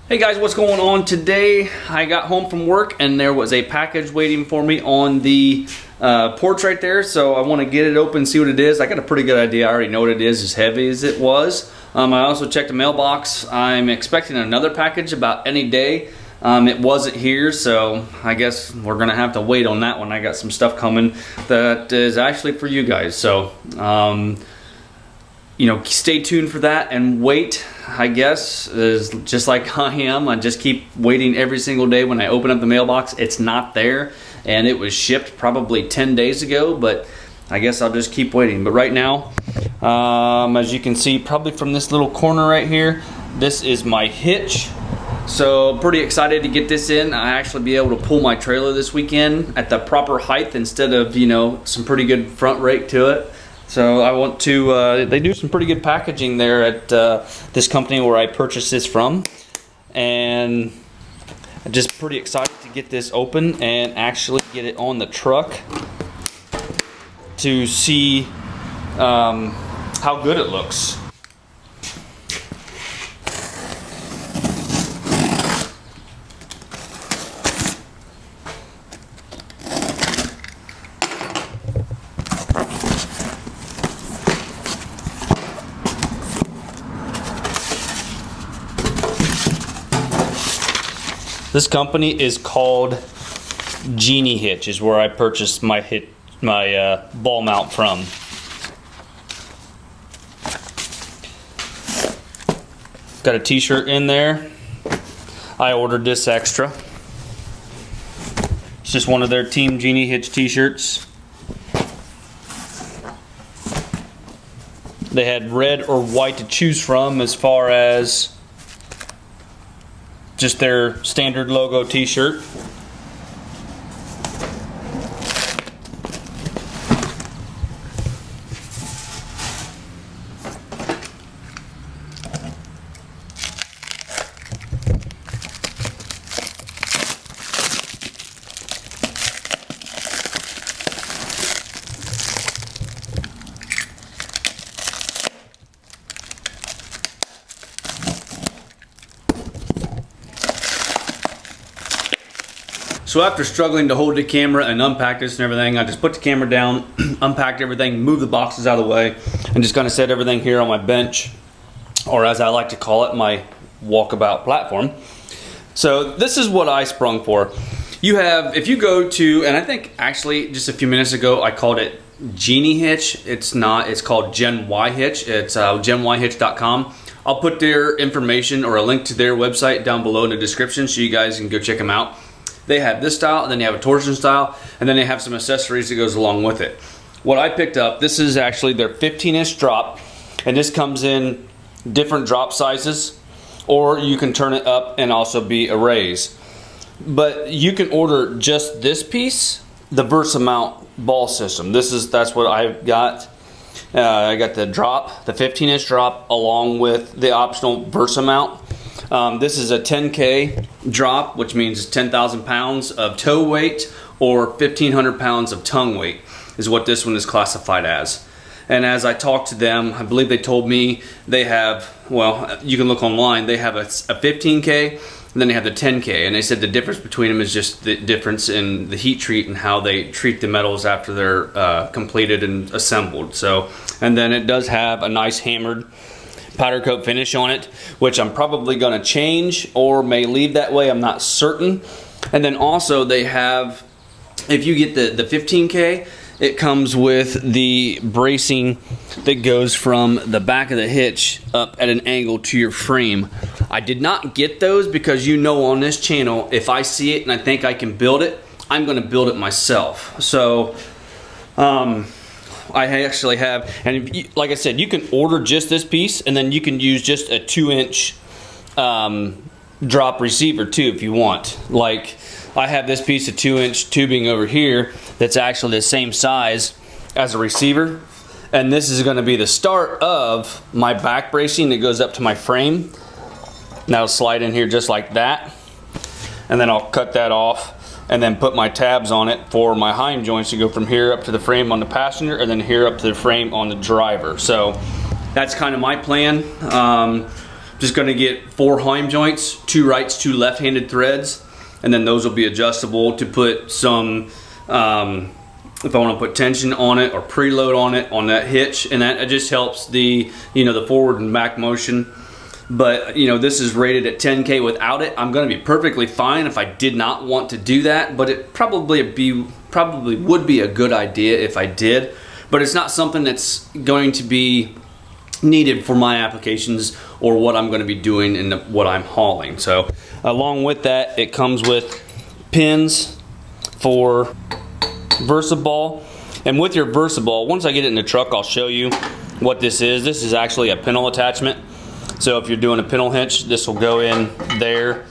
Hey guys, what's going on today? I got home from work and there was a package waiting for me on the porch right there, so I want to get it open, see what it is. I got a pretty good idea. I already know what it is, as heavy as it was. I also checked the mailbox. I'm expecting another package about any day. It wasn't here, so I guess we're gonna have to wait on that one. I got some stuff coming that is actually for you guys, so you know, stay tuned for that and wait. I guess is just like I am. I just keep waiting every single day. When I open up the mailbox, it's not there, and it was shipped probably 10 days ago, but I guess I'll just keep waiting. But right now, as you can see probably from this little corner right here, this is my hitch. So pretty excited to get this in. I actually be able to pull my trailer this weekend at the proper height instead of, you know, some pretty good front rake to it. So I want to, they do some pretty good packaging there at this company where I purchased this from. And I'm just pretty excited to get this open and actually get it on the truck to see how good it looks. This company is called Genie Hitch, is where I purchased my ball mount from. Got a t-shirt in there. I ordered this extra. It's just one of their Team Genie Hitch t-shirts. They had red or white to choose from as far as just their standard logo t-shirt. So after struggling to hold the camera and unpack this and everything, I just put the camera down, unpacked everything, moved the boxes out of the way, and just kind of set everything here on my bench, or as I like to call it, my walkabout platform. So this is what I sprung for. You have, if you go to, and I think actually just a few minutes ago I called it Genie Hitch. It's not, it's called Gen Y Hitch. It's genyhitch.com. I'll put their information or a link to their website down below in the description so you guys can go check them out. They have this style, and then they have a torsion style, and then they have some accessories that goes along with it. What I picked up, this is actually their 15-inch drop, and this comes in different drop sizes, or you can turn it up and also be a raise. But you can order just this piece, the VersaMount ball system. That's what I've got. I got the drop, the 15-inch drop, along with the optional VersaMount. This is a 10K drop, which means 10,000 pounds of toe weight or 1,500 pounds of tongue weight is what this one is classified as. And as I talked to them, I believe they told me they have, well, you can look online, they have a 15K, and then they have the 10K, and they said the difference between them is just the difference in the heat treat and how they treat the metals after they're completed and assembled. So, and then it does have a nice hammered powder coat finish on it, which I'm probably going to change or may leave that way. I'm not certain. And then also they have, if you get the 15K, it comes with the bracing that goes from the back of the hitch up at an angle to your frame. I did not get those because, you know, on this channel, if I see it and I think I can build it, I'm going to build it myself. So I actually have, and if you, like I said, you can order just this piece, and then you can use just a 2-inch drop receiver too if you want. Like I have this piece of 2-inch tubing over here that's actually the same size as a receiver, and this is going to be the start of my back bracing that goes up to my frame. Now it'll slide in here just like that, and then I'll cut that off and then put my tabs on it for my hind joints to go from here up to the frame on the passenger, and then here up to the frame on the driver. So that's kind of my plan. Just going to get 4 Heim joints, 2 rights, 2 left-handed threads, and then those will be adjustable to put some, if I want to put tension on it or preload on it on that hitch, and that it just helps the, you know, the forward and back motion. But you know, this is rated at 10K without it. I'm going to be perfectly fine if I did not want to do that, but it probably would be a good idea if I did. But it's not something that's going to be needed for my applications or what I'm going to be doing and what I'm hauling. So along with that, it comes with pins for VersaBall. And with your VersaBall, once I get it in the truck, I'll show you what this is. This is actually a pintle attachment. So if you're doing a pintle hitch, this will go in there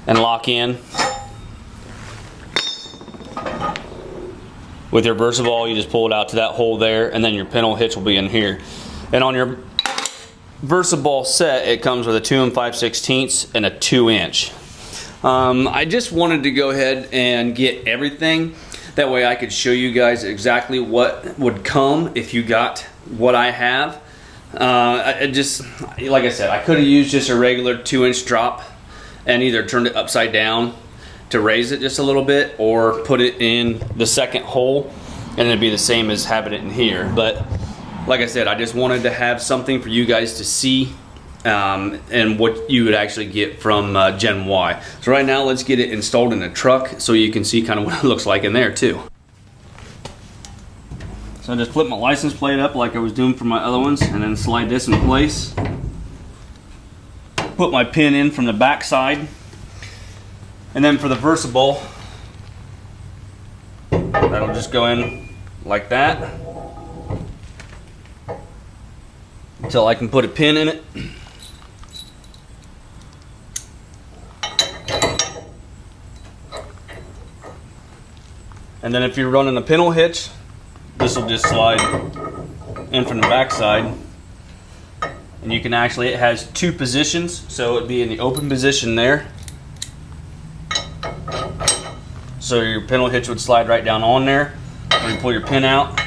and lock in. With your VersaBall, you just pull it out to that hole there, and then your pintle hitch will be in here. And on your VersaBall set, it comes with a 2 5/16 and a 2-inch. I just wanted to go ahead and get everything. That way I could show you guys exactly what would come if you got what I have. Just like I said, I could have used just a regular 2-inch drop and either turned it upside down to raise it just a little bit, or put it in the second hole and it'd be the same as having it in here. But like I said, I just wanted to have something for you guys to see and what you would actually get from Gen Y. So right now, let's get it installed in the truck so you can see kind of what it looks like in there too. So I just flip my license plate up like I was doing for my other ones, and then slide this in place. Put my pin in from the back side. And then for the VersaBall, that'll just go in like that until I can put a pin in it. And then if you're running a pintle hitch, this will just slide in from the back side. And you can actually, it has 2 positions, so it'd be in the open position there. So your pintle hitch would slide right down on there. When you pull your pin out,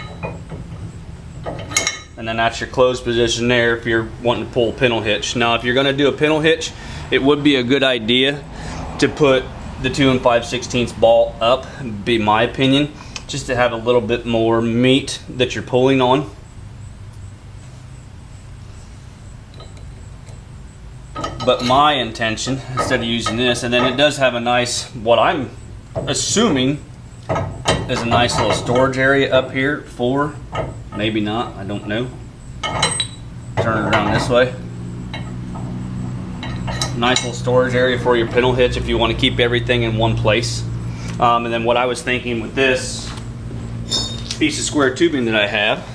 and then that's your closed position there if you're wanting to pull a pintle hitch. Now if you're going to do a pintle hitch, it would be a good idea to put the 2 5/16 ball up, be my opinion, just to have a little bit more meat that you're pulling on. But my intention, instead of using this, and then it does have a nice, what I'm assuming is a nice little storage area up here for, maybe not, I don't know. Turn it around this way. Nice little storage area for your pintle hitch if you want to keep everything in one place. And then what I was thinking with this piece of square tubing that I have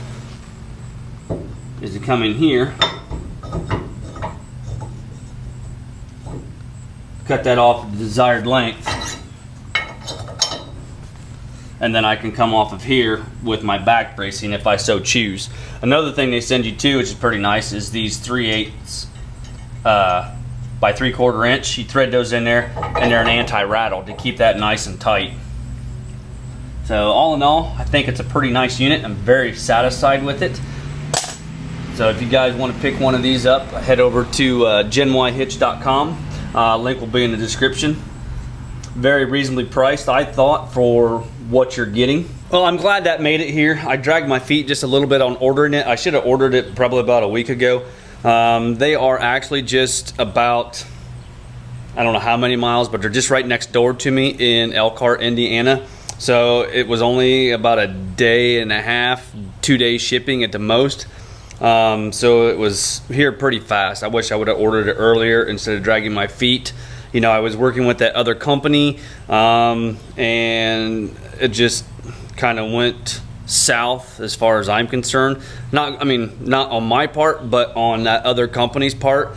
is to come in here, cut that off the desired length, and then I can come off of here with my back bracing if I so choose. Another thing they send you too, which is pretty nice, is these 3/8 by 3/4 inch. You thread those in there, and they're an anti-rattle to keep that nice and tight. So all in all, I think it's a pretty nice unit. I'm very satisfied with it. So if you guys want to pick one of these up, head over to genyhitch.com. Link will be in the description. Very reasonably priced, I thought, for what you're getting. Well, I'm glad that made it here. I dragged my feet just a little bit on ordering it. I should have ordered it probably about a week ago. They are actually just about, I don't know how many miles, but they're just right next door to me in Elkhart, Indiana. So it was only about a day and a half, 2 days shipping at the most. So it was here pretty fast. I wish I would have ordered it earlier instead of dragging my feet. You know, I was working with that other company, and it just kind of went south as far as I'm concerned. Not on my part, but on that other company's part.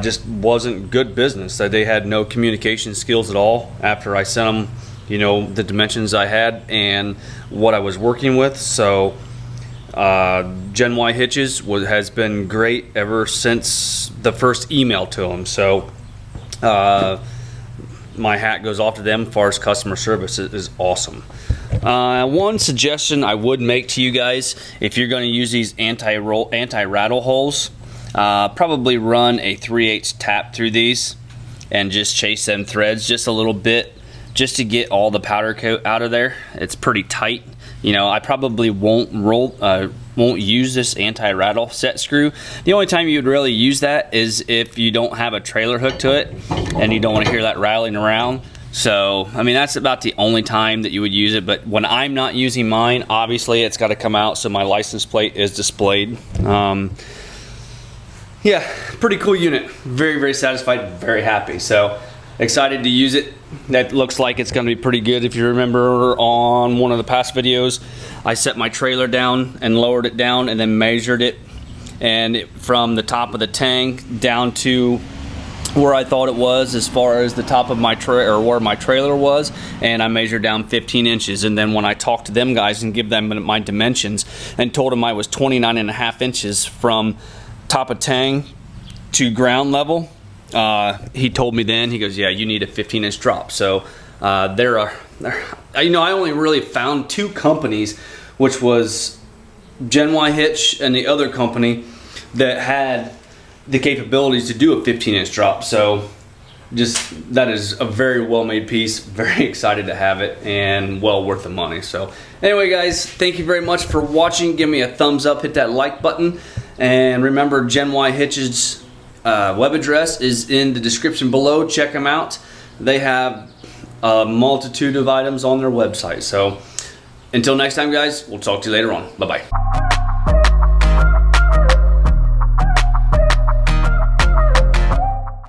Just wasn't good business. They had no communication skills at all after I sent them, you know, the dimensions I had and what I was working with. So Gen Y Hitches has been great ever since the first email to them. So my hat goes off to them as far as customer service. It is awesome. One suggestion I would make to you guys, if you're going to use these anti-rattle holes, Probably run a 3/8 tap through these and just chase them threads just a little bit, just to get all the powder coat out of there. It's pretty tight. You know, I probably won't use this anti-rattle set screw. The only time you would really use that is if you don't have a trailer hook to it and you don't want to hear that rattling around. So, I mean, that's about the only time that you would use it. But when I'm not using mine, obviously it's got to come out so my license plate is displayed. Yeah, pretty cool unit. Very, very satisfied, very happy. So, excited to use it. That looks like it's going to be pretty good. If you remember on one of the past videos, I set my trailer down and lowered it down and then measured it, and from the top of the tank down to where I thought it was as far as the top of my trailer, or where my trailer was, and I measured down 15 inches. And then when I talked to them guys and give them my dimensions and told them I was 29.5 inches from top of tank to ground level, he told me then, he goes, yeah, you need a 15-inch drop. So there are, you know, I only really found 2 companies, which was Gen Y Hitch and the other company, that had the capabilities to do a 15-inch drop. So just, that is a very well-made piece. Very excited to have it, and well worth the money. So anyway, guys, thank you very much for watching. Give me a thumbs up, hit that like button, and remember, Gen Y Hitch's web address is in the description below. Check them out. They have a multitude of items on their website. So until next time, guys, we'll talk to you later on. Bye-bye.